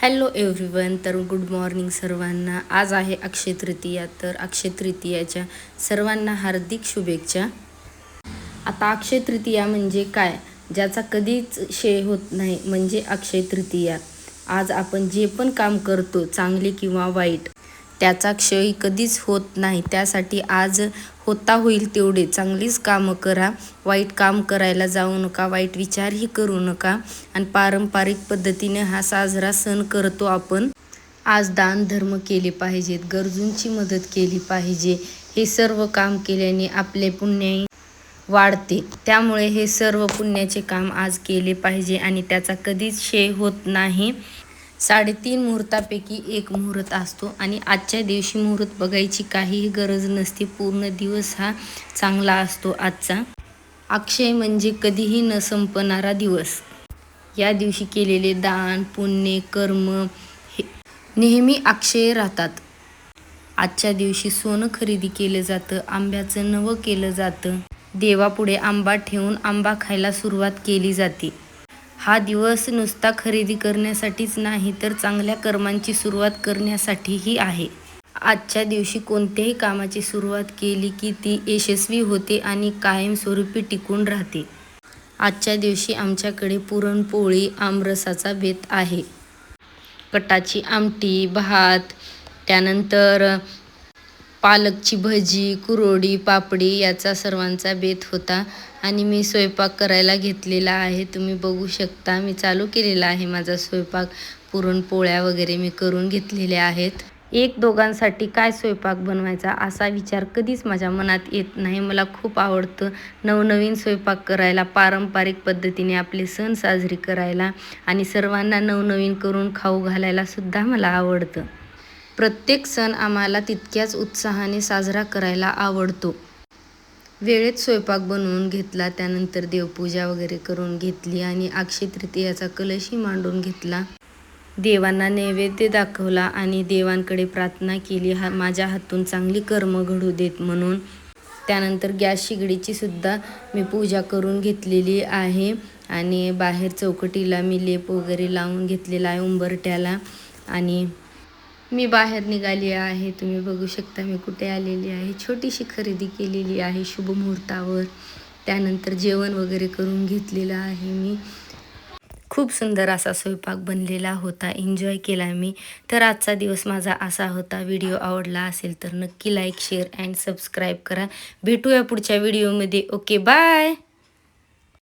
Hello everyone. तर good morning सर्वांना. आज आहे अक्षय तृतीया. तर अक्षय तृतीयाच्या सर्वांना हार्दिक शुभेच्छा. आता अक्षय तृतीया म्हणजे काय, ज्याचा कधीच क्षय होत नाही म्हणजे अक्षय तृतीया. आज आपण जे पण काम करतो, चांगले किंवा वाईट, त्याचा क्षय कधीच होत नाही. त्यासाठी आज होता होईल तेवढे चांगलीच कामं करा. वाईट काम करायला जाऊ नका, वाईट विचारही करू नका. आणि पारंपरिक पद्धतीने हा साजरा सण करतो आपण. आज दान धर्म केले पाहिजेत, गरजूंची मदत केली पाहिजे. हे सर्व काम केल्याने आपले पुण्य वाढते. त्यामुळे हे सर्व पुण्याचे काम आज केले पाहिजे आणि त्याचा कधीच क्षय होत नाही. 3.5 मुहूर्तापैकी एक मुहूर्त असतो आणि आजच्या दिवशी मुहूर्त बघायची काहीही गरज नसते. पूर्ण दिवस हा चांगला असतो आजचा. अक्षय म्हणजे कधीही न संपणारा दिवस. या दिवशी केलेले दान, पुण्य, कर्म हे नेहमी अक्षय राहतात. आजच्या दिवशी सोनं खरेदी केलं जातं, आंब्याचं नवं केलं जातं. देवापुढे आंबा ठेवून आंबा खायला सुरुवात केली जाते. हा दिवस नुसता खरेदी करण्यासाठीच नाही, तर चांगल्या कर्मांची सुरुवात करण्यासाठीही आहे. आजच्या दिवशी कोणत्याही कामाची सुरुवात केली की ती यशस्वी होते आणि कायमस्वरूपी टिकून राहते. आजच्या दिवशी आमच्याकडे पुरणपोळी, आमरसाचा बेत आहे. कटाची आमटी, भात, त्यानंतर पालकची भजी, कुरवडी, पापडी याचा सर्वांचा बेत होता आणि मी स्वयंपाक करायला घेतलेला आहे. तुम्ही बघू शकता मी चालू केलेला आहे माझा स्वयंपाक. पुरणपोळ्या वगैरे मी करून घेतलेल्या आहेत. एक दोघांसाठी काय स्वयंपाक बनवायचा असा विचार कधीच माझ्या मनात येत नाही. मला खूप आवडतं नवनवीन स्वयंपाक करायला, पारंपरिक पद्धतीने आपले सण साजरे करायला आणि सर्वांना नवनवीन करून खाऊ घालायला सुद्धा मला आवडतं. प्रत्येक सण आम्हाला तितक्याच उत्साहाने साजरा करायला आवडतो. वेळेत स्वयंपाक बनवून घेतला, त्यानंतर देवपूजा वगैरे करून घेतली आणि अक्षय तृतीयाचा कलशही मांडून घेतला. देवांना नैवेद्य दाखवला आणि देवांकडे प्रार्थना केली, माझ्या हातून चांगली कर्म घडू देत म्हणून. त्यानंतर गॅस शेगडीची सुद्धा मी पूजा करून घेतलेली आहे आणि बाहेर चौकटीला मी लेप वगैरे लावून घेतलेला आहे उंबरठ्याला आणि मी बाहेर निघाली आहे. तुम्ही बघू शकता मी कुठे आलेली आहे. छोटीशी खरेदी केलेली आहे शुभ मुहूर्तावर. त्यानंतर जेवण वगैरे करून घेतलेलं आहे मी. खूप सुंदर असा स्वयंपाक बनलेला होता, एन्जॉय केला मी. तर आजचा दिवस माझा असा होता. व्हिडिओ आवडला असेल तर नक्की लाईक, शेअर अँड सबस्क्राईब करा. भेटूया पुढच्या व्हिडिओमध्ये. Okay, bye.